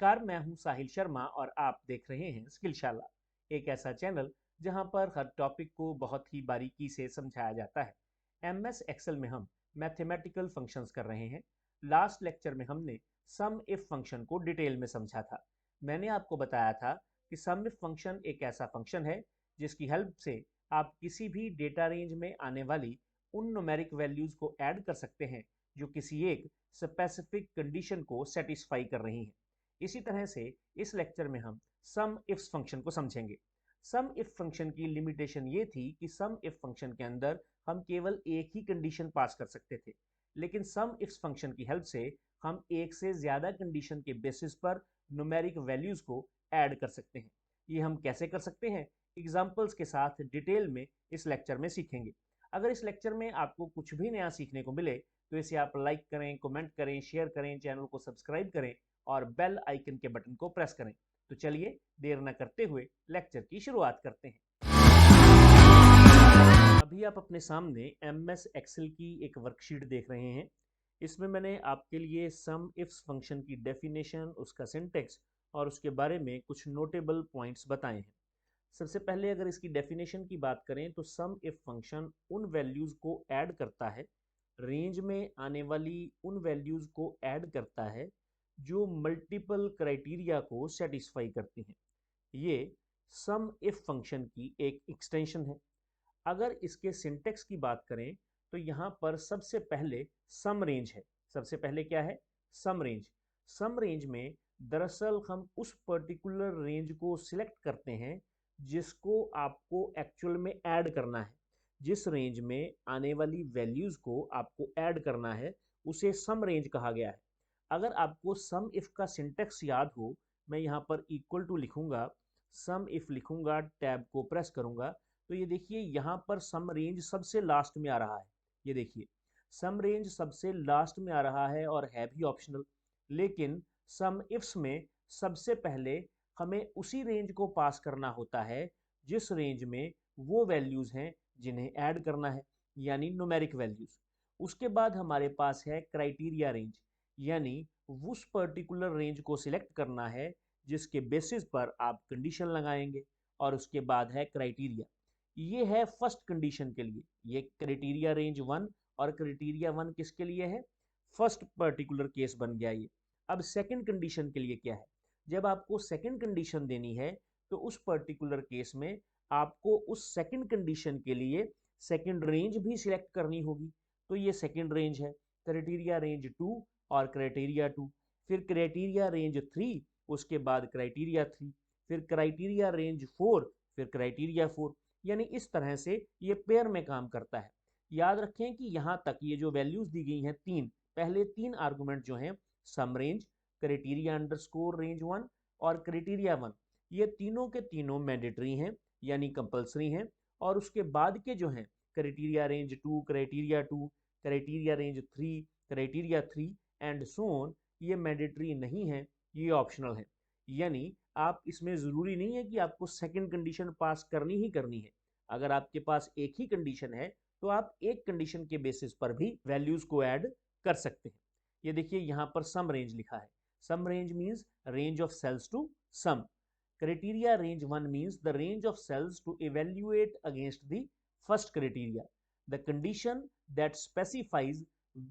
नमस्कार, मैं हूं साहिल शर्मा और आप देख रहे हैं स्किलशाला, एक ऐसा चैनल जहां पर हर टॉपिक को बहुत ही बारीकी से समझाया जाता है। एमएस एक्सेल में हम मैथमेटिकल फंक्शंस कर रहे हैं। लास्ट लेक्चर में हमने सम इफ फंक्शन को डिटेल में समझा था। मैंने आपको बताया था कि सम इफ फंक्शन एक ऐसा फंक्शन है जिसकी हेल्प से आप किसी भी डेटा रेंज में आने वाली उन न्यूमेरिक वैल्यूज को ऐड कर सकते हैं जो किसी एक स्पेसिफिक कंडीशन को सेटिस्फाई कर रही हैं। इसी तरह से इस लेक्चर में हम सम इफ फंक्शन को समझेंगे। सम इफ फंक्शन की लिमिटेशन ये थी कि सम इफ फंक्शन के अंदर हम केवल एक ही कंडीशन पास कर सकते थे, लेकिन सम इफ फंक्शन की हेल्प से हम एक से ज्यादा कंडीशन के बेसिस पर न्यूमेरिक वैल्यूज को ऐड कर सकते हैं। ये हम कैसे कर सकते हैं, एग्जाम्पल्स के साथ डिटेल में इस लेक्चर में सीखेंगे। अगर इस लेक्चर में आपको कुछ भी नया सीखने को मिले तो इसे आप लाइक करें, कमेंट करें, शेयर करें, चैनल को सब्सक्राइब करें और बेल आइकन के बटन को प्रेस करें। तो चलिए देर न करते हुए लेक्चर की शुरुआत करते हैं। अभी आप अपने सामने एमएस एक्सेल की एक वर्कशीट देख रहे हैं। इसमें मैंने आपके लिए सम इफ्स फंक्शन की डेफिनेशन, उसका सिंटेक्स और उसके बारे में कुछ नोटेबल पॉइंट्स बताए हैं। सबसे पहले अगर इसकी डेफिनेशन की बात करें तो सम इफ फंक्शन उन वैल्यूज को ऐड करता है, रेंज में आने वाली उन वैल्यूज को ऐड करता है जो मल्टीपल क्राइटेरिया को सेटिस्फाई करती हैं। ये सम इफ फंक्शन की एक एक्सटेंशन है। अगर इसके सिंटेक्स की बात करें तो यहाँ पर सबसे पहले सम रेंज है। सबसे पहले क्या है? Sum range. सम रेंज में दरअसल हम उस पर्टिकुलर रेंज को सिलेक्ट करते हैं जिसको आपको एक्चुअल में ऐड करना है। जिस रेंज में आने वाली वैल्यूज को आपको ऐड करना है उसे सम रेंज कहा गया है। अगर आपको सम इफ का सिंटेक्स याद हो, मैं यहाँ पर इक्वल टू लिखूंगा, सम इफ लिखूंगा, टैब को प्रेस करूंगा, तो ये देखिए यहाँ पर सम रेंज सबसे लास्ट में आ रहा है। ये देखिए सम रेंज सबसे लास्ट में आ रहा है और है भी ऑप्शनल। लेकिन सम इफ्स में सबसे पहले हमें उसी रेंज को पास करना होता है जिस रेंज में वो वैल्यूज हैं जिन्हें ऐड करना है, यानी न्यूमेरिक वैल्यूज। उसके बाद हमारे पास है क्राइटेरिया रेंज, यानी उस पर्टिकुलर रेंज को सिलेक्ट करना है जिसके बेसिस पर आप कंडीशन लगाएंगे। और उसके बाद है क्राइटेरिया। ये है फर्स्ट कंडीशन के लिए, ये क्राइटेरिया रेंज 1 और क्राइटेरिया 1 किसके लिए है? फर्स्ट पर्टिकुलर केस बन गया ये। अब सेकंड कंडीशन के लिए क्या है? जब आपको सेकंड कंडीशन देनी है तो उस पर्टिकुलर केस में आपको उस सेकंड कंडीशन के लिए सेकंड रेंज भी सिलेक्ट करनी होगी। तो ये सेकंड रेंज है, क्राइटेरिया रेंज 2 और क्राइटेरिया 2। फिर क्राइटेरिया रेंज 3, उसके बाद क्राइटेरिया 3, फिर क्राइटेरिया रेंज 4, फिर क्राइटेरिया 4। यानी इस तरह से ये पेयर में काम करता है। याद रखें कि यहाँ तक ये जो वैल्यूज दी गई हैं तीन, पहले तीन आर्गुमेंट जो हैं, सम रेंज, क्राइटेरिया अंडरस्कोर रेंज 1 और क्राइटेरिया 1, ये तीनों के तीनों मैंडेटरी हैं, यानी कंपलसरी हैं। और उसके बाद के जो हैं criteria range 2, criteria 2, criteria range 3, criteria 3 and so on, ये मैंडेटरी नहीं है, ये ऑप्शनल है। यानी आप इसमें ज़रूरी नहीं है कि आपको सेकंड कंडीशन पास करनी ही करनी है। अगर आपके पास एक ही कंडीशन है तो आप एक कंडीशन के बेसिस पर भी वैल्यूज को ऐड कर सकते हैं। ये देखिए यहाँ पर सम रेंज लिखा है। Sum range means range of cells to sum. Criteria range 1 means the range of cells to evaluate against the first criteria. The condition that specifies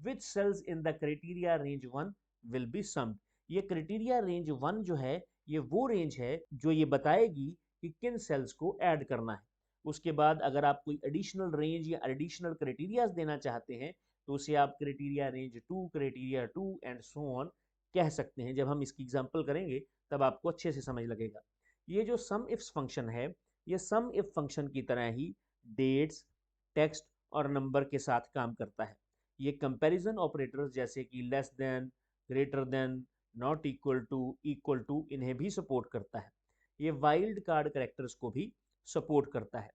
which cells in the criteria range 1 will be summed. ये criteria range 1 जो है ये वो range है जो ये बताएगी कि किन सेल्स को ऐड करना है। उसके बाद अगर आप कोई एडिशनल रेंज या एडिशनल क्राइटेरियाज देना चाहते हैं तो उसे आप criteria range 2, criteria 2 and so on कह सकते हैं। जब हम इसकी एग्जांपल करेंगे तब आपको अच्छे से समझ लगेगा। ये जो सम इफ्स फंक्शन है, ये सम इफ फंक्शन की तरह ही डेट्स, टेक्स्ट और नंबर के साथ काम करता है। ये कंपैरिजन ऑपरेटर्स जैसे कि less than, greater than, not equal to इन्हें भी सपोर्ट करता है। ये वाइल्ड कार्ड करेक्टर्स को भी सपोर्ट करता है।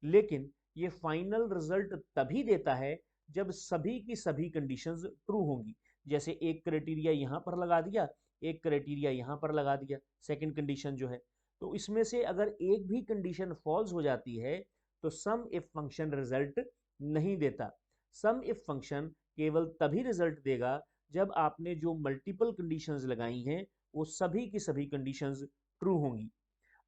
लेकिन ये फाइनल रिजल्ट तभी देता है जब सभी की सभी कंडीशंस ट्रू होंगी। जैसे एक क्राइटेरिया यहाँ पर लगा दिया, एक क्राइटेरिया यहाँ पर लगा दिया, सेकंड कंडीशन जो है, तो इसमें से अगर एक भी कंडीशन फॉल्स हो जाती है तो सम इफ फंक्शन रिजल्ट नहीं देता। सम इफ फंक्शन केवल तभी रिजल्ट देगा जब आपने जो मल्टीपल कंडीशंस लगाई हैं वो सभी की सभी कंडीशंस ट्रू होंगी।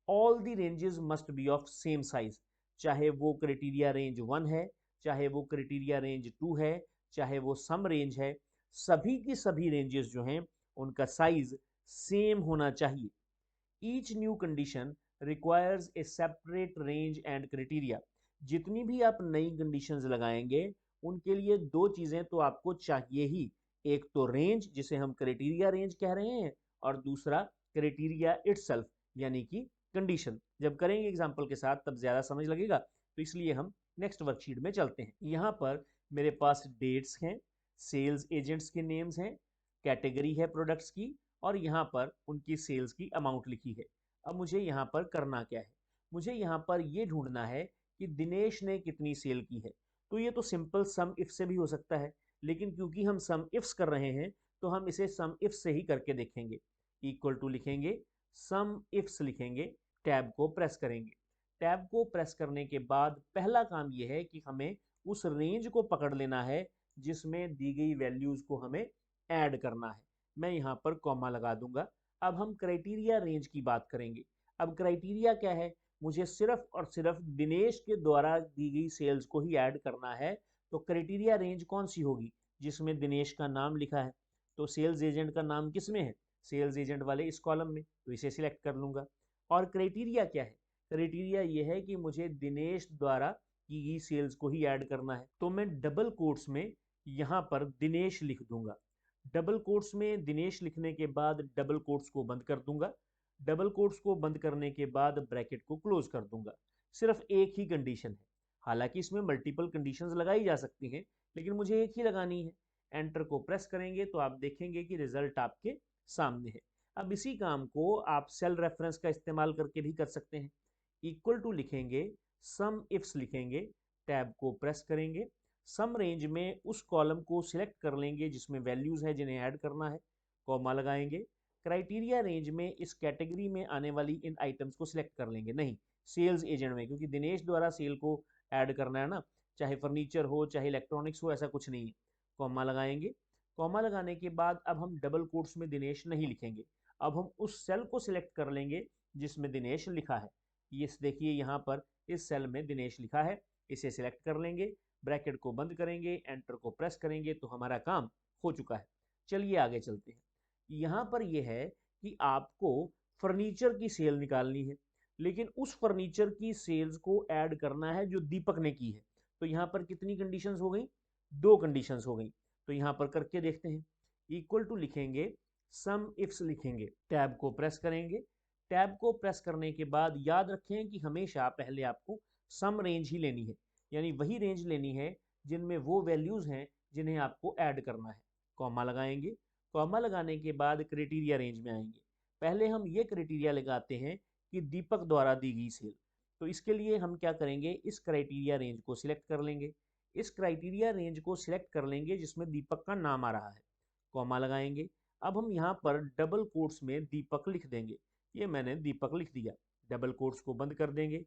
All the ranges must be of same size, चाहे वो क्राइटेरिया रेंज 1 है, चाहे वो क्राइटेरिया रेंज 2 है, चाहे वो सम रेंज है, सभी की सभी रेंजेस जो हैं उनका साइज सेम होना चाहिए। Each new condition requires a separate range and criteria. जितनी भी आप नई कंडीशंस लगाएंगे उनके लिए दो चीजें तो आपको चाहिए ही, एक तो रेंज जिसे हम क्राइटेरिया रेंज कह रहे हैं, और दूसरा क्राइटेरिया इटसेल्फ यानी कि कंडीशन। जब करेंगे एग्जांपल के साथ तब ज्यादा समझ लगेगा, तो इसलिए हम नेक्स्ट वर्कशीट में चलते हैं। यहाँ पर मेरे पास डेट्स हैं, सेल्स एजेंट्स के नेम्स हैं, कैटेगरी है प्रोडक्ट्स की, और यहाँ पर उनकी सेल्स की अमाउंट लिखी है। अब मुझे यहाँ पर करना क्या है, मुझे यहाँ पर ये ढूंढना है कि दिनेश ने कितनी सेल की है। तो ये तो सिंपल सम इफ से भी हो सकता है, लेकिन क्योंकि हम सम इफ्स कर रहे हैं तो हम इसे सम इफ से ही करके देखेंगे। इक्वल टू लिखेंगे, सम इफ्स लिखेंगे, टैब को प्रेस करेंगे। टैब को प्रेस करने के बाद पहला काम यह है कि हमें उस रेंज को पकड़ लेना है जिसमें दी गई वैल्यूज को हमें ऐड करना है। मैं यहाँ पर कॉमा लगा दूंगा। अब हम क्राइटेरिया रेंज की बात करेंगे। अब क्राइटेरिया क्या है, मुझे सिर्फ और सिर्फ दिनेश के द्वारा दी गई सेल्स को ही ऐड करना है। तो क्राइटेरिया रेंज कौन सी होगी, जिसमें दिनेश का नाम लिखा है। तो सेल्स एजेंट का नाम किस में है, सेल्स एजेंट वाले इस कॉलम में, तो इसे सिलेक्ट कर लूंगा। और क्राइटेरिया क्या है, क्राइटेरिया ये है कि मुझे दिनेश द्वारा की गई सेल्स को ही ऐड करना है। तो मैं डबल कोट्स में यहाँ पर दिनेश लिख दूंगा। डबल कोट्स में दिनेश लिखने के बाद डबल कोट्स को बंद कर दूंगा। डबल कोट्स को बंद करने के बाद ब्रैकेट को क्लोज कर दूंगा। सिर्फ एक ही कंडीशन है, हालांकि इसमें मल्टीपल कंडीशंस लगाई जा सकती हैं, लेकिन मुझे एक ही लगानी है। एंटर को प्रेस करेंगे तो आप देखेंगे कि रिजल्ट आपके सामने है। अब इसी काम को आप सेल रेफरेंस का इस्तेमाल करके भी कर सकते हैं। इक्वल टू लिखेंगे, सम इफ्स लिखेंगे, टैब को प्रेस करेंगे, सम रेंज में उस कॉलम को सिलेक्ट कर लेंगे जिसमें वैल्यूज है जिन्हें ऐड करना है, कॉमा लगाएंगे। क्राइटेरिया रेंज में इस कैटेगरी में आने वाली इन आइटम्स को सिलेक्ट कर लेंगे, नहीं सेल्स एजेंट में, क्योंकि दिनेश द्वारा सेल को ऐड करना है ना, चाहे फर्नीचर हो चाहे इलेक्ट्रॉनिक्स हो, ऐसा कुछ नहीं है। कॉमा लगाएंगे। कॉमा लगाने के बाद अब हम डबल कोट्स में दिनेश नहीं लिखेंगे, अब हम उस सेल को सिलेक्ट कर लेंगे जिसमें दिनेश लिखा है। ये देखिए यहाँ पर इस सेल में दिनेश लिखा है, इसे सिलेक्ट कर लेंगे, ब्रैकेट को बंद करेंगे, एंटर को प्रेस करेंगे तो हमारा काम हो चुका है। चलिए आगे चलते हैं। यहाँ पर यह है कि आपको फर्नीचर की सेल निकालनी है, लेकिन उस फर्नीचर की सेल्स को ऐड करना है जो दीपक ने की है। तो यहाँ पर कितनी कंडीशंस हो गई, दो कंडीशंस हो गई। तो यहाँ पर करके देखते हैं। इक्वल टू लिखेंगे, सम इफ्स लिखेंगे, टैब को प्रेस करेंगे। टैब को प्रेस करने के बाद याद रखें कि हमेशा पहले आपको सम रेंज ही लेनी है, यानी वही रेंज लेनी है जिनमें वो वैल्यूज हैं जिन्हें आपको ऐड करना है। कॉमा लगाएंगे। कॉमा लगाने के बाद क्राइटेरिया रेंज में आएंगे। पहले हम ये क्राइटेरिया लगाते हैं कि दीपक द्वारा दी गई सेल। तो इसके लिए हम क्या करेंगे, इस क्राइटेरिया रेंज को सिलेक्ट कर लेंगे। इस क्राइटेरिया रेंज को सिलेक्ट कर लेंगे जिसमें दीपक का नाम आ रहा है, कॉमा लगाएंगे। अब हम यहाँ पर डबल कोट्स में दीपक लिख देंगे। ये मैंने दीपक लिख दिया। डबल कोट्स को बंद कर देंगे,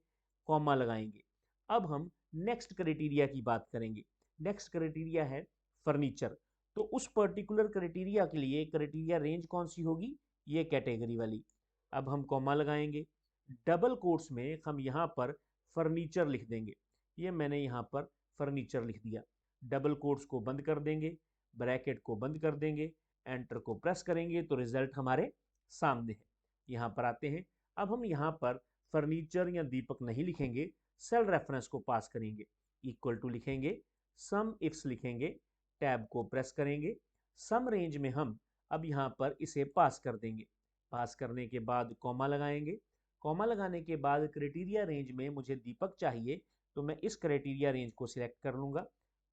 कॉमा लगाएंगे। अब हम नेक्स्ट क्राइटेरिया की बात करेंगे। नेक्स्ट क्राइटेरिया है फर्नीचर। तो उस पर्टिकुलर क्राइटेरिया के लिए क्राइटेरिया रेंज कौन सी होगी, ये कैटेगरी वाली। अब हम कॉमा लगाएंगे। डबल कोट्स में हम यहाँ पर फर्नीचर लिख देंगे। ये मैंने यहाँ पर फर्नीचर लिख दिया। डबल कोट्स को बंद कर देंगे, ब्रैकेट को बंद कर देंगे, एंटर को प्रेस करेंगे तो रिजल्ट हमारे सामने है। यहाँ पर आते हैं। अब हम यहाँ पर फर्नीचर या दीपक नहीं लिखेंगे, सेल रेफरेंस को पास करेंगे। इक्वल टू लिखेंगे, सम इफ्स लिखेंगे, टैब को प्रेस करेंगे। सम रेंज में हम अब यहाँ पर इसे पास कर देंगे। पास करने के बाद कॉमा लगाएंगे। कॉमा लगाने के बाद क्राइटेरिया रेंज में मुझे दीपक चाहिए, तो मैं इस क्राइटेरिया रेंज को सिलेक्ट कर लूंगा।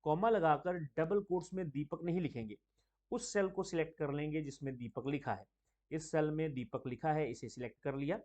कॉमा लगाकर डबल कोट्स में दीपक नहीं लिखेंगे, उस सेल को सिलेक्ट कर लेंगे जिसमें दीपक लिखा है। इस सेल में दीपक लिखा है, इसे सिलेक्ट कर लिया।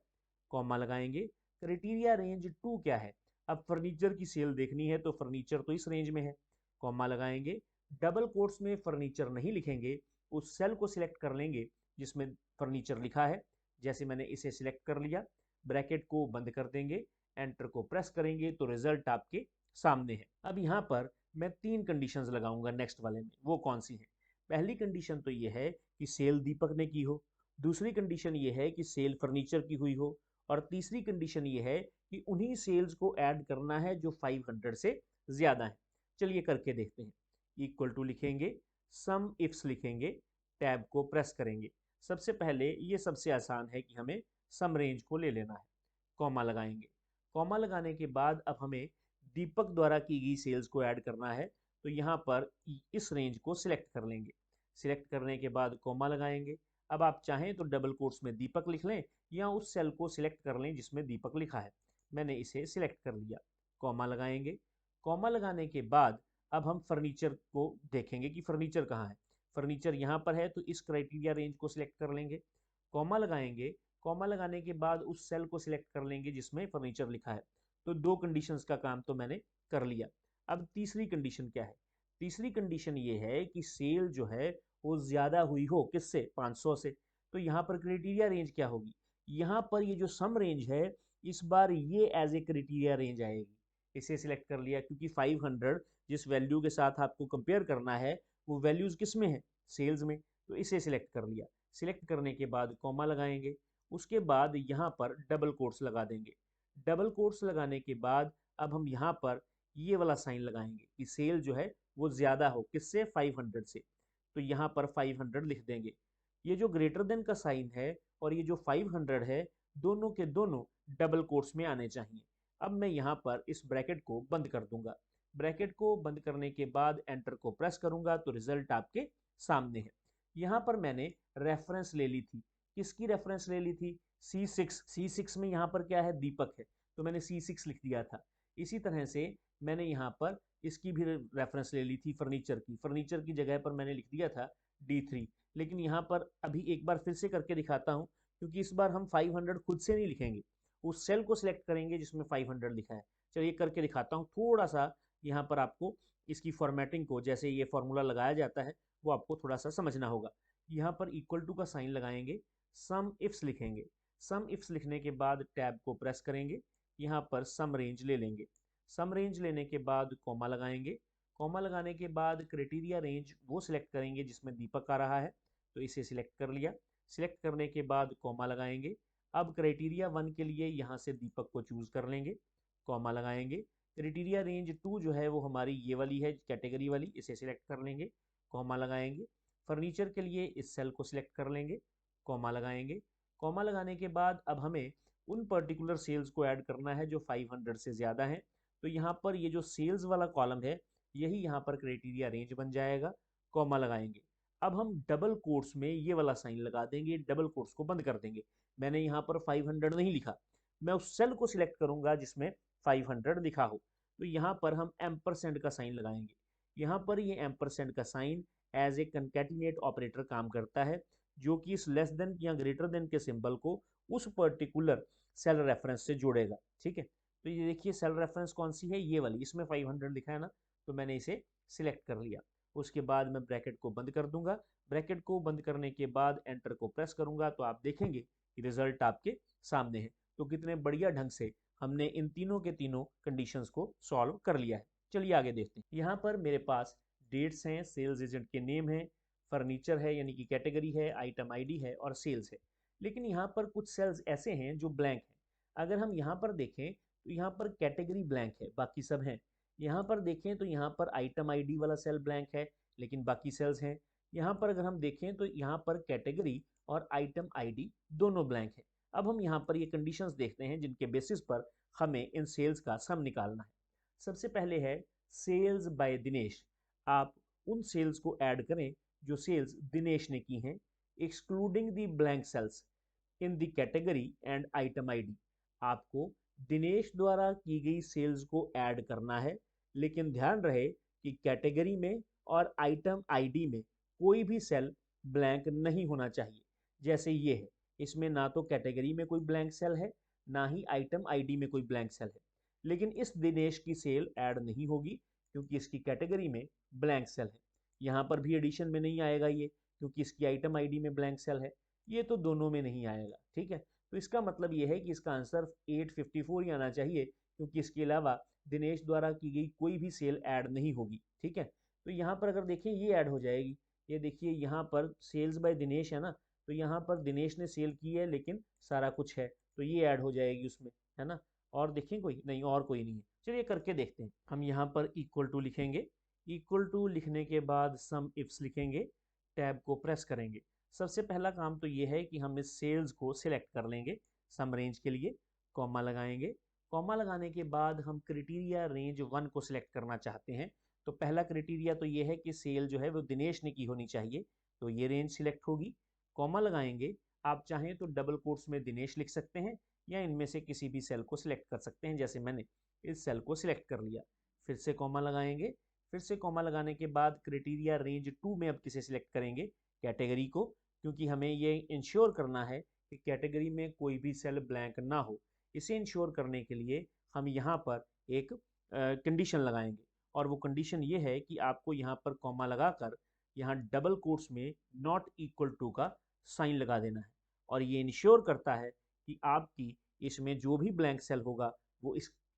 कॉमा लगाएंगे। क्राइटेरिया रेंज 2 क्या है, अब फर्नीचर की सेल देखनी है तो फर्नीचर तो इस रेंज में है। कॉमा लगाएंगे। डबल कोट्स में फर्नीचर नहीं लिखेंगे, उस सेल को सिलेक्ट कर लेंगे जिसमें फर्नीचर लिखा है। जैसे मैंने इसे सिलेक्ट कर लिया, ब्रैकेट को बंद कर देंगे, एंटर को प्रेस करेंगे तो रिजल्ट आपके सामने है। अब यहाँ पर मैं 3 कंडीशंस लगाऊंगा नेक्स्ट वाले में। वो कौन सी है, पहली कंडीशन तो ये है कि सेल दीपक ने की हो। दूसरी कंडीशन ये है कि सेल फर्नीचर की हुई हो, और तीसरी कंडीशन ये है कि उन्हीं सेल्स को ऐड करना है जो 500 से ज्यादा है। चलिए करके देखते हैं। इक्वल टू लिखेंगे, सम इफ्स लिखेंगे, टैब को प्रेस करेंगे। सबसे पहले ये सबसे आसान है कि हमें सम रेंज को ले लेना है, कॉमा लगाएंगे। कॉमा लगाने के बाद अब हमें दीपक द्वारा की गई सेल्स को ऐड करना है, तो यहाँ पर इस रेंज को सिलेक्ट कर लेंगे। सिलेक्ट करने के बाद कॉमा लगाएंगे। अब आप चाहें तो डबल कोट्स में दीपक लिख लें या उस सेल को सिलेक्ट कर लें जिसमें दीपक लिखा है। मैंने इसे सिलेक्ट कर लिया। कॉमा लगाएंगे। कॉमा लगाने के बाद अब हम फर्नीचर को देखेंगे कि फर्नीचर कहाँ है। फर्नीचर यहाँ पर है, तो इस क्राइटेरिया रेंज को सिलेक्ट कर लेंगे। कॉमा लगाएंगे। कॉमा लगाने के बाद उस सेल को सिलेक्ट कर लेंगे जिसमें फर्नीचर लिखा है। तो दो कंडीशंस का काम तो मैंने कर लिया। अब तीसरी कंडीशन क्या है? तीसरी कंडीशन ये है कि सेल जो है वो ज्यादा हुई हो, किससे? 500 से। तो यहाँ पर क्राइटेरिया रेंज क्या होगी? यहाँ पर ये जो सम रेंज है, इस बार ये एज ए क्राइटेरिया रेंज आएगी। इसे सिलेक्ट कर लिया, क्योंकि 500 जिस वैल्यू के साथ आपको कंपेयर करना है वो वैल्यूज किस में है? सेल्स में। तो इसे सिलेक्ट कर लिया। सिलेक्ट करने के बाद कॉमा लगाएंगे। उसके बाद यहाँ पर डबल कोट्स लगा देंगे। डबल कोट्स लगाने के बाद अब हम यहाँ पर ये वाला साइन लगाएंगे कि सेल जो है वो ज्यादा हो, किससे? 500 से। तो यहाँ पर 500 लिख देंगे। ये जो ग्रेटर देन का साइन है और ये जो 500 है, दोनों के दोनों डबल कोट्स में आने चाहिए। अब मैं यहाँ पर इस ब्रैकेट को बंद कर दूंगा। ब्रैकेट को बंद करने के बाद एंटर को प्रेस करूंगा तो रिजल्ट आपके सामने है। यहाँ पर मैंने रेफरेंस ले ली थी। किसकी रेफरेंस ले ली थी? C6। C6 में यहाँ पर क्या है? दीपक है, तो मैंने C6 लिख दिया था। इसी तरह से मैंने यहाँ पर इसकी भी रेफरेंस ले ली थी, फर्नीचर की। फर्नीचर की जगह पर मैंने लिख दिया था D3। लेकिन यहाँ पर अभी एक बार फिर से करके दिखाता हूँ, क्योंकि इस बार हम 500 खुद से नहीं लिखेंगे, उस सेल को सिलेक्ट करेंगे जिसमें 500 लिखा है। चलिए करके दिखाता हूँ। थोड़ा सा यहाँ पर आपको इसकी फॉर्मेटिंग को, जैसे ये फॉर्मूला लगाया जाता है, वो आपको थोड़ा सा समझना होगा। यहाँ पर इक्वल टू का साइन लगाएंगे, सम इफ्स लिखेंगे। सम इफ्स लिखने के बाद टैब को प्रेस करेंगे। यहाँ पर सम रेंज ले लेंगे। सम रेंज लेने के बाद कॉमा लगाएंगे। कॉमा लगाने के बाद क्राइटेरिया रेंज वो सिलेक्ट करेंगे जिसमें दीपक आ रहा है, तो इसे सिलेक्ट कर लिया। सिलेक्ट करने के बाद कॉमा लगाएंगे। अब क्राइटेरिया 1 के लिए यहाँ से दीपक को चूज कर लेंगे। कॉमा लगाएंगे। क्राइटेरिया रेंज 2 जो है वो हमारी ये वाली है, कैटेगरी वाली, इसे सिलेक्ट कर लेंगे। कॉमा लगाएंगे। फर्नीचर के लिए इस सेल को सिलेक्ट कर लेंगे। कॉमा लगाएंगे। कॉमा लगाने के बाद अब हमें उन पर्टिकुलर सेल्स को ऐड करना है जो 500 से ज़्यादा है। तो यहाँ पर ये जो सेल्स वाला कॉलम है, यही यहाँ पर क्राइटेरिया रेंज बन जाएगा। कॉमा लगाएंगे। अब हम डबल कोट्स में ये वाला साइन लगा देंगे, डबल कोट्स को बंद कर देंगे। मैंने यहाँ पर 500 नहीं लिखा, मैं उस सेल को सिलेक्ट करूंगा जिसमें 500 लिखा हो। तो यहाँ पर हम एम्परसेंड का साइन लगाएंगे। यहाँ पर ये एम्परसेंड का sign as a concatenate operator काम करता है, जो कि इस लेस देन या ग्रेटर देन के सिंबल को उस पर्टिकुलर सेल रेफरेंस से जोड़ेगा। ठीक है, तो ये देखिए सेल रेफरेंस कौन सी है? ये वाली, इसमें 500 लिखा है ना, तो मैंने इसे सिलेक्ट कर लिया। उसके बाद मैं ब्रैकेट को बंद कर दूंगा। ब्रैकेट को बंद करने के बाद एंटर को प्रेस करूंगा तो आप देखेंगे कि रिजल्ट आपके सामने है। तो कितने बढ़िया ढंग से हमने इन तीनों के तीनों कंडीशंस को सॉल्व कर लिया है। चलिए आगे देखते हैं। यहाँ पर मेरे पास डेट्स हैं, सेल्स एजेंट के नेम है, फर्नीचर है यानी कि कैटेगरी है, आइटम आईडी है और सेल्स है। लेकिन यहाँ पर कुछ सेल्स ऐसे हैं जो ब्लैंक हैं। अगर हम यहाँ पर देखें तो यहाँ पर कैटेगरी ब्लैंक है, बाकी सब हैं। यहाँ पर देखें तो यहाँ पर आइटम आईडी वाला सेल ब्लैंक है, लेकिन बाकी सेल्स हैं। यहाँ पर अगर हम देखें तो यहाँ पर कैटेगरी और आइटम आईडी दोनों ब्लैंक है। अब हम यहाँ पर ये कंडीशंस देखते हैं जिनके बेसिस पर हमें इन सेल्स का सम निकालना है। सबसे पहले है सेल्स बाय दिनेश। आप उन सेल्स को ऐड करें जो सेल्स दिनेश ने की हैं, excluding the blank cells in the category and item ID. आपको दिनेश द्वारा की गई सेल्स को ऐड करना है, लेकिन ध्यान रहे कि कैटेगरी में और आइटम आईडी में कोई भी सेल ब्लैंक नहीं होना चाहिए। जैसे ये है, इसमें ना तो कैटेगरी में कोई ब्लैंक सेल है, ना ही आइटम आईडी में कोई ब्लैंक सेल है। लेकिन इस दिनेश की सेल ऐड नहीं होगी क्योंकि इसकी कैटेगरी में ब्लैंक सेल है। यहाँ पर भी एडिशन में नहीं आएगा ये, क्योंकि इसकी आइटम आईडी में ब्लैंक सेल है। ये तो दोनों में नहीं आएगा। ठीक है, तो इसका मतलब ये है कि इसका आंसर 854 ही आना चाहिए, क्योंकि इसके अलावा दिनेश द्वारा की गई कोई भी सेल ऐड नहीं होगी। ठीक है, तो यहाँ पर अगर देखें ये ऐड हो जाएगी। ये देखिए यहाँ पर सेल्स बाय दिनेश है ना, तो यहाँ पर दिनेश ने सेल की है लेकिन सारा कुछ है, तो ये ऐड हो जाएगी उसमें, है ना। और देखें कोई नहीं, और कोई नहीं है। चलिए करके देखते हैं। हम यहाँ पर इक्वल टू लिखेंगे। इक्वल टू लिखने के बाद सम इफ्स लिखेंगे, टैब को प्रेस करेंगे। सबसे पहला काम तो ये है कि हम इस सेल्स को सिलेक्ट कर लेंगे सम रेंज के लिए, कॉमा लगाएंगे। कॉमा लगाने के बाद हम क्राइटेरिया रेंज 1 को सिलेक्ट करना चाहते हैं। तो पहला क्राइटेरिया तो ये है कि सेल जो है वो दिनेश ने की होनी चाहिए, तो ये रेंज सिलेक्ट होगी। कॉमा लगाएंगे। आप चाहें तो डबल कोट्स में दिनेश लिख सकते हैं या इनमें से किसी भी सेल को सिलेक्ट कर सकते हैं, जैसे मैंने इस सेल को सिलेक्ट कर लिया। फिर से कॉमा लगाएंगे। फिर से कॉमा लगाने के बाद क्राइटेरिया रेंज 2 में अब किसे सिलेक्ट करेंगे, कैटेगरी को, क्योंकि हमें ये इंश्योर करना है कि कैटेगरी में कोई भी सेल ब्लैंक ना हो। इसे इंश्योर करने के लिए हम यहाँ पर एक कंडीशन लगाएंगे, और वो कंडीशन ये है कि आपको यहाँ पर कॉमा लगाकर यहाँ डबल कोट्स में नॉट इक्वल टू का साइन लगा देना है। और ये इंश्योर करता है कि आपकी इसमें जो भी ब्लैंक सेल होगा वो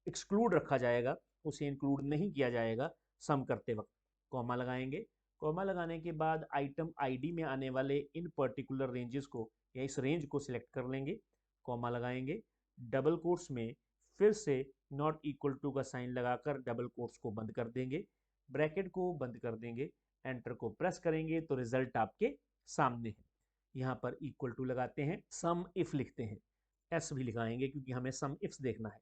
एक्सक्लूड रखा जाएगा, उसे इंक्लूड नहीं किया जाएगा सम करते वक्त। कॉमा लगाएंगे। कॉमा लगाने के बाद आइटम आईडी में आने वाले इन पर्टिकुलर रेंजेस को या इस रेंज को सिलेक्ट कर लेंगे। कॉमा लगाएंगे। डबल कोट्स में फिर से नॉट इक्वल टू का साइन लगाकर डबल कोट्स को बंद कर देंगे, ब्रैकेट को बंद कर देंगे, एंटर को प्रेस करेंगे तो रिजल्ट आपके सामने है। यहाँ पर इक्वल टू लगाते हैं, सम इफ लिखते हैं, एस भी लिखाएंगे क्योंकि हमें सम इफ्स देखना है।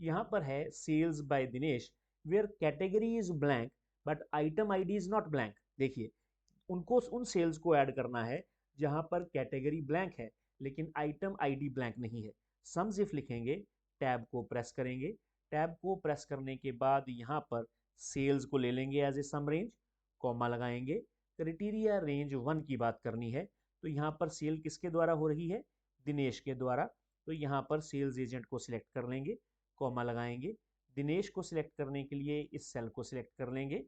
यहाँ पर है sales by Dinesh where category is blank but item ID is not blank. देखिए, उनको उन सेल्स को ऐड करना है जहां पर कैटेगरी ब्लैंक है लेकिन आइटम आईडी ब्लैंक नहीं है। सम्स इफ लिखेंगे, टैब को प्रेस करेंगे। टैब को प्रेस करने के बाद यहाँ पर सेल्स को ले लेंगे as a sum range, comma लगाएंगे। क्राइटेरिया रेंज 1 की बात करनी है, तो यहाँ पर सेल किसके द्वारा हो रही है, दिनेश के द्वारा। तो यहाँ पर सेल्स एजेंट को सिलेक्ट कर लेंगे, कॉमा लगाएंगे। दिनेश को सिलेक्ट करने के लिए इस सेल को सिलेक्ट कर लेंगे,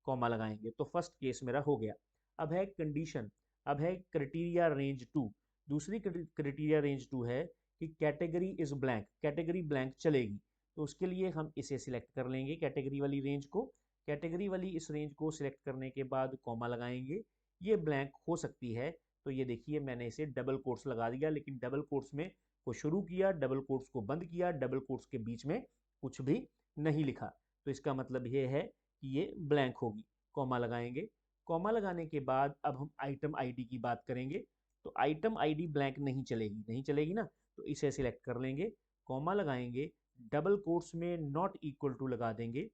कॉमा लगाएंगे। तो फर्स्ट केस मेरा हो गया। अब है कंडीशन, अब है क्राइटेरिया रेंज 2। दूसरी क्राइटेरिया रेंज 2 है कि category is blank, category blank चलेगी। तो उसके लिए हम इसे सिलेक्ट कर लेंगे, कैटेगरी वाली रेंज को। कैटेगरी वाली इस रेंज को सिलेक्ट करने के बाद कॉमा लगाएंगे। ये ब्लैंक हो सकती है, तो ये देखिए मैंने इसे डबल कोट्स लगा दिया, लेकिन डबल कोट्स में को शुरू किया, डबल कोट्स को बंद किया, डबल कोट्स के बीच में कुछ भी नहीं लिखा। तो इसका मतलब ये है कि ये ब्लैंक होगी। कॉमा लगाएंगे। कॉमा लगाने के बाद अब हम आइटम आईडी की बात करेंगे। तो आइटम आईडी ब्लैंक नहीं चलेगी, नहीं चलेगी ना, तो इसे सिलेक्ट कर लेंगे, कॉमा लगाएंगे, डबल कोट्स में नॉट इक्वल टू लगा देंगे,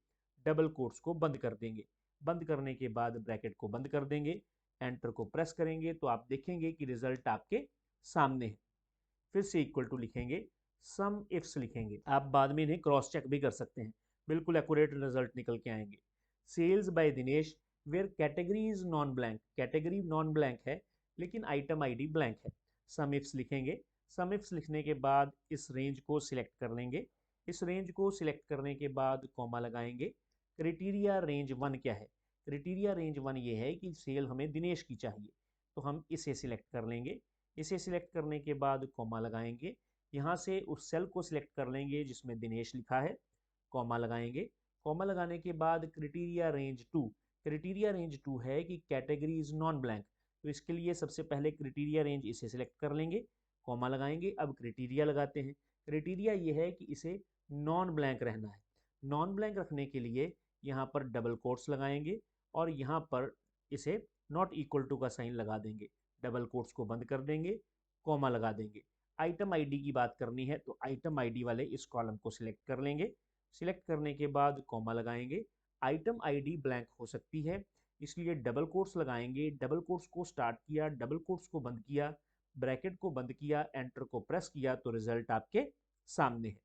डबल कोट्स को बंद कर देंगे। बंद करने के बाद ब्रैकेट को बंद कर देंगे, एंटर को प्रेस करेंगे तो आप देखेंगे कि रिजल्ट आपके सामने है। फिर से इक्वल टू लिखेंगे, सम इफ्स लिखेंगे। आप बाद में इन्हें क्रॉस चेक भी कर सकते हैं, बिल्कुल एक्यूरेट रिजल्ट निकल के आएंगे। Sales by Dinesh where category is non blank, category non blank है लेकिन आइटम आईडी ब्लैंक है। सम इफ्स लिखेंगे। सम इफ्स लिखने के बाद इस रेंज को सिलेक्ट कर लेंगे। इस रेंज को सिलेक्ट करने के बाद कॉमा लगाएंगे। क्राइटेरिया रेंज 1 क्या है, क्राइटेरिया रेंज 1 ये है कि सेल हमें दिनेश की चाहिए, तो हम इसे सिलेक्ट कर लेंगे। इसे सिलेक्ट करने के बाद कॉमा लगाएंगे। यहाँ से उस सेल को सिलेक्ट कर लेंगे जिसमें दिनेश लिखा है, कॉमा लगाएंगे। कॉमा लगाने के बाद क्राइटेरिया रेंज 2, क्राइटेरिया रेंज 2 है कि कैटेगरी इज नॉन ब्लैंक, तो इसके लिए सबसे पहले क्राइटेरिया रेंज इसे सिलेक्ट कर लेंगे, कॉमा लगाएंगे। अब क्राइटेरिया लगाते हैं। क्राइटेरिया ये है कि इसे नॉन ब्लैंक रहना है। नॉन ब्लैंक रखने के लिए यहाँ पर डबल कोट्स लगाएंगे और यहाँ पर इसे नॉट इक्वल टू का साइन लगा देंगे, डबल कोट्स को बंद कर देंगे, कॉमा लगा देंगे। आइटम आईडी की बात करनी है तो आइटम आईडी वाले इस कॉलम को सिलेक्ट कर लेंगे। सिलेक्ट करने के बाद कॉमा लगाएंगे। आइटम आईडी ब्लैंक हो सकती है, इसलिए डबल कोट्स लगाएंगे। डबल कोट्स को स्टार्ट किया, डबल कोट्स को बंद किया, ब्रैकेट को बंद किया, एंटर को प्रेस किया तो रिजल्ट आपके सामने है।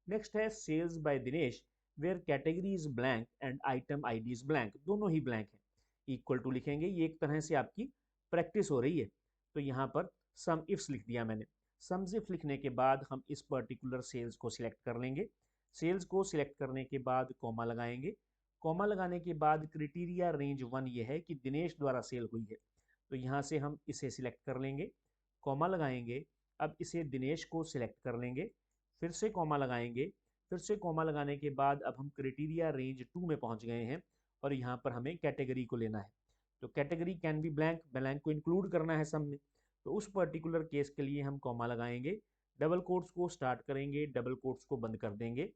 नेक्स्ट है sales by Dinesh where category is blank and item ID is blank, दोनों ही ब्लैंक है। इक्वल टू लिखेंगे, ये एक तरह से आपकी प्रैक्टिस हो रही है। तो यहाँ पर सम इफ्स लिख दिया मैंने। सम्स इफ लिखने के बाद हम इस पर्टिकुलर सेल्स को सिलेक्ट कर लेंगे। सेल्स को सिलेक्ट करने के बाद कॉमा लगाएंगे। कॉमा लगाने के बाद क्राइटेरिया रेंज 1 ये है कि दिनेश द्वारा सेल हुई है, तो यहाँ से हम इसे सिलेक्ट कर लेंगे, कॉमा लगाएंगे। अब इसे दिनेश को सिलेक्ट कर लेंगे, फिर से कॉमा लगाएंगे। फिर से कॉमा लगाने के बाद अब हम क्राइटेरिया रेंज 2 में पहुंच गए हैं और यहाँ पर हमें कैटेगरी को लेना है। तो category can be blank, blank को इंक्लूड करना है सम में। तो उस पर्टिकुलर केस के लिए हम कॉमा लगाएंगे, डबल कोट्स को स्टार्ट करेंगे, डबल कोट्स को बंद कर देंगे,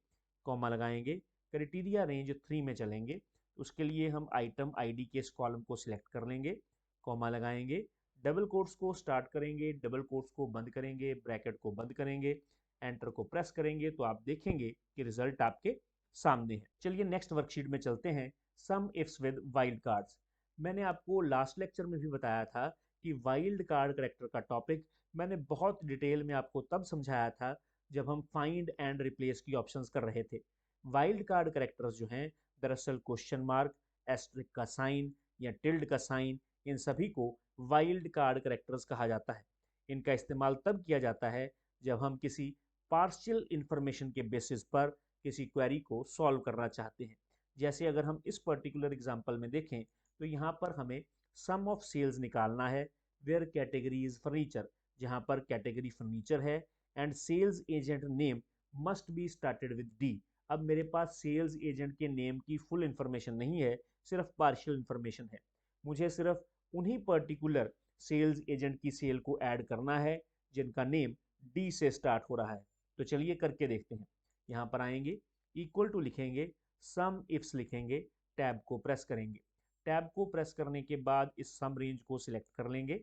कॉमा लगाएंगे, क्राइटेरिया रेंज 3 में चलेंगे। उसके लिए हम आइटम आईडी के इस कॉलम को सिलेक्ट कर लेंगे, कॉमा लगाएंगे, डबल कोट्स को स्टार्ट करेंगे, डबल कोट्स को बंद करेंगे, ब्रैकेट को बंद करेंगे, एंटर को प्रेस करेंगे तो आप देखेंगे कि रिजल्ट आपके सामने है। चलिए नेक्स्ट वर्कशीट में चलते हैं, सम इफ्स विद वाइल्ड कार्ड्स। मैंने आपको लास्ट लेक्चर में भी बताया था कि वाइल्ड कार्ड करेक्टर का टॉपिक मैंने बहुत डिटेल में आपको तब समझाया था जब हम फाइंड एंड रिप्लेस की ऑप्शंस कर रहे थे। वाइल्ड कार्ड करेक्टर्स जो हैं दरअसल क्वेश्चन मार्क, एस्ट्रिक का साइन या टिल्ड का साइन, इन सभी को वाइल्ड कार्ड करेक्टर्स कहा जाता है। इनका इस्तेमाल तब किया जाता है जब हम किसी पार्शियल इंफॉर्मेशन के बेसिस पर किसी क्वेरी को सॉल्व करना चाहते हैं। जैसे अगर हम इस पर्टिकुलर एग्जांपल में देखें तो यहाँ पर हमें सम ऑफ सेल्स निकालना है वेयर कैटेगरी इज फर्नीचर, जहाँ पर कैटेगरी फर्नीचर है and sales agent name must be started with D. अब मेरे पास सेल्स एजेंट के नेम की फुल इंफॉर्मेशन नहीं है, सिर्फ पार्शियल इंफॉर्मेशन है। मुझे सिर्फ उन्हीं पर्टिकुलर सेल्स एजेंट की सेल को ऐड करना है जिनका नेम डी से स्टार्ट हो रहा है। तो चलिए करके देखते हैं। यहाँ पर आएंगे, इक्वल टू लिखेंगे, सम इफ्स लिखेंगे, टैब को प्रेस करेंगे। टैब को प्रेस करने के बाद इस सम रेंज को सिलेक्ट कर लेंगे।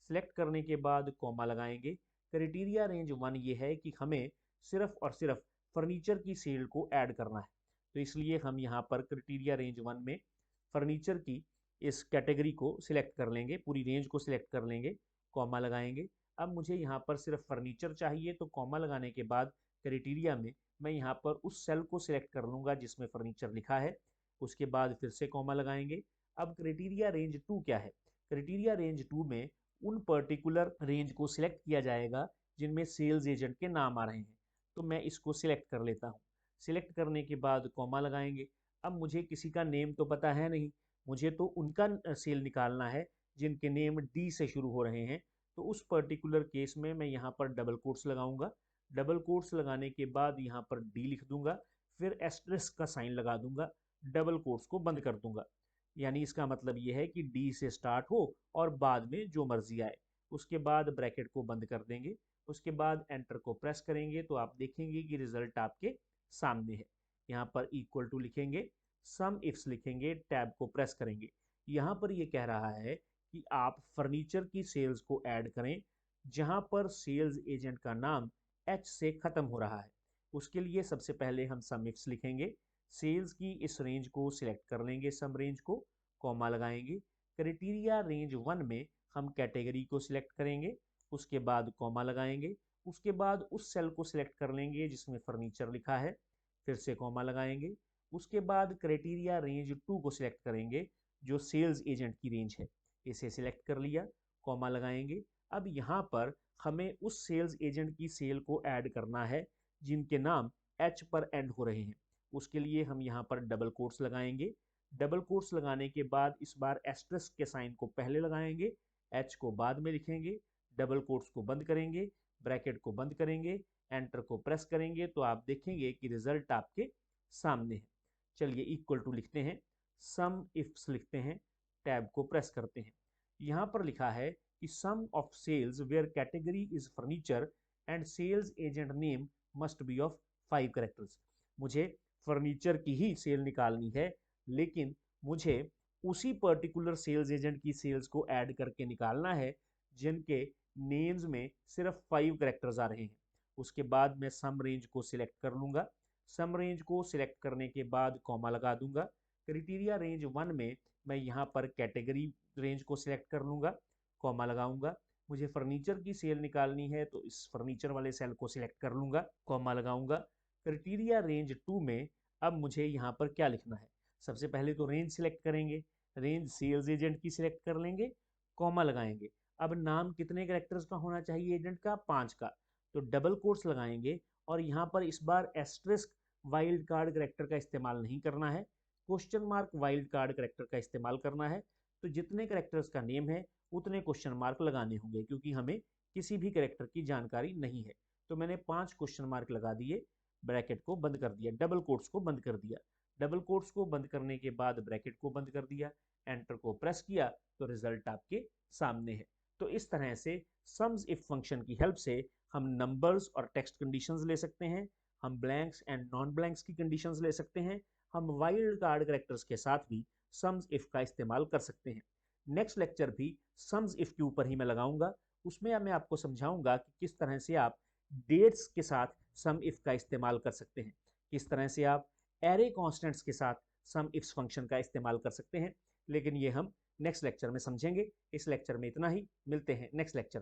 सिलेक्ट करने के बाद कॉमा लगाएंगे। क्राइटेरिया रेंज 1 ये है कि हमें सिर्फ और सिर्फ फर्नीचर की सेल को ऐड करना है, तो इसलिए हम यहाँ पर क्राइटेरिया रेंज 1 में फर्नीचर की इस कैटेगरी को सिलेक्ट कर लेंगे, पूरी रेंज को सिलेक्ट कर लेंगे, कॉमा लगाएंगे। अब मुझे यहाँ पर सिर्फ फर्नीचर चाहिए तो कॉमा लगाने के बाद क्राइटेरिया में मैं यहाँ पर उस सेल को सिलेक्ट कर लूँगा जिसमें फर्नीचर लिखा है। उसके बाद फिर से कॉमा लगाएंगे। अब क्राइटेरिया रेंज 2 क्या है? क्राइटेरिया रेंज 2 में उन पर्टिकुलर रेंज को सिलेक्ट किया जाएगा जिनमें सेल्स एजेंट के नाम आ रहे हैं, तो मैं इसको सिलेक्ट कर लेता हूँ। सिलेक्ट करने के बाद कॉमा लगाएंगे। अब मुझे किसी का नेम तो पता है नहीं, मुझे तो उनका सेल निकालना है जिनके नेम डी से शुरू हो रहे हैं। तो उस पर्टिकुलर केस में मैं यहाँ पर डबल कोट्स लगाऊंगा। डबल कोट्स लगाने के बाद यहाँ पर डी लिख दूंगा, फिर एस्टेरिस्क का साइन लगा दूंगा, डबल कोट्स को बंद कर दूंगा। यानी इसका मतलब ये है कि डी से स्टार्ट हो और बाद में जो मर्जी आए। उसके बाद ब्रैकेट को बंद कर देंगे। उसके बाद एंटर को प्रेस करेंगे तो आप देखेंगे कि रिजल्ट आपके सामने है। यहाँ पर इक्वल टू लिखेंगे, सम इफ्स लिखेंगे, टैब को प्रेस करेंगे। यहाँ पर ये कह रहा है कि आप फर्नीचर की सेल्स को ऐड करें जहाँ पर सेल्स एजेंट का नाम एच से खत्म हो रहा है। उसके लिए सबसे पहले हम सम इफ्स लिखेंगे, सेल्स की इस रेंज को सिलेक्ट कर लेंगे, सम रेंज को, कॉमा लगाएंगे। क्राइटेरिया रेंज 1 में हम कैटेगरी को सिलेक्ट करेंगे, उसके बाद कॉमा लगाएंगे। उसके बाद उस सेल को सिलेक्ट कर लेंगे जिसमें फर्नीचर लिखा है, फिर से कॉमा लगाएंगे। उसके बाद क्राइटेरिया रेंज 2 को सिलेक्ट करेंगे जो सेल्स एजेंट की रेंज है, इसे सिलेक्ट कर लिया, कॉमा लगाएंगे। अब यहाँ पर हमें उस सेल्स एजेंट की सेल को ऐड करना है जिनके नाम एच पर एंड हो रहे हैं। उसके लिए हम यहाँ पर डबल कोट्स लगाएंगे। डबल कोट्स लगाने के बाद इस बार एस्टेरिस्क के साइन को पहले लगाएंगे, एच को बाद में लिखेंगे, डबल कोट्स को बंद करेंगे, ब्रैकेट को बंद करेंगे, एंटर को प्रेस करेंगे तो आप देखेंगे कि रिजल्ट आपके सामने है। चलिए इक्वल टू लिखते हैं, सम इफ्स लिखते हैं, टैब को प्रेस करते हैं। यहाँ पर लिखा है कि sum of sales where category is furniture and sales agent name must be of 5 characters. मुझे फर्नीचर की ही सेल निकालनी है, लेकिन मुझे उसी पर्टिकुलर सेल्स एजेंट की सेल्स को ऐड करके निकालना है जिनके नेम्स में सिर्फ 5 कैरेक्टर्स आ रहे हैं। उसके बाद मैं सम रेंज को सिलेक्ट कर लूँगा। सम रेंज को सिलेक्ट करने के बाद कॉमा लगा दूंगा। क्राइटेरिया रेंज 1 में मैं यहाँ पर कैटेगरी रेंज को सिलेक्ट कर लूँगा, कॉमा लगाऊंगा। मुझे फर्नीचर की सेल निकालनी है तो इस फर्नीचर वाले सेल को सिलेक्ट कर लूँगा, कॉमा लगाऊंगा। क्राइटेरिया रेंज 2 में अब मुझे यहाँ पर क्या लिखना है? सबसे पहले तो रेंज सिलेक्ट करेंगे, रेंज सेल्स एजेंट की सिलेक्ट कर लेंगे, कॉमा लगाएंगे। अब नाम कितने कैरेक्टर्स का होना चाहिए एजेंट का? 5 का। तो डबल कोट्स लगाएंगे और यहाँ पर इस बार एस्टेरिस्क वाइल्ड कार्ड कैरेक्टर का इस्तेमाल नहीं करना है, question mark wild card character का इस्तेमाल करना है। तो जितने कैरेक्टर्स का नेम है उतने क्वेश्चन मार्क लगाने होंगे क्योंकि हमें किसी भी कैरेक्टर की जानकारी नहीं है। तो मैंने 5 क्वेश्चन मार्क लगा दिए, ब्रैकेट को बंद कर दिया, डबल कोट्स को बंद कर दिया। डबल कोट्स को बंद करने के बाद ब्रैकेट को बंद कर दिया, एंटर को प्रेस किया तो रिजल्ट आपके सामने है। तो इस तरह से सम्स इफ फंक्शन की हेल्प से हम नंबर्स और टेक्स्ट कंडीशंस ले सकते हैं, हम ब्लैंक्स एंड नॉन ब्लैंक्स की कंडीशंस ले सकते हैं, हम वाइल्ड कार्ड कैरेक्टर्स के साथ भी सम्स इफ का इस्तेमाल कर सकते हैं। नेक्स्ट लेक्चर भी सम्स इफ के ऊपर ही मैं लगाऊंगा, उसमें मैं आपको समझाऊंगा कि किस तरह से आप डेट्स के साथ सम इफ का इस्तेमाल कर सकते हैं, किस तरह से आप एरे कॉन्स्टेंट्स के साथ सम इफ फंक्शन का इस्तेमाल कर सकते हैं। लेकिन ये हम नेक्स्ट लेक्चर में समझेंगे। इस लेक्चर में इतना ही, मिलते हैं नेक्स्ट लेक्चर।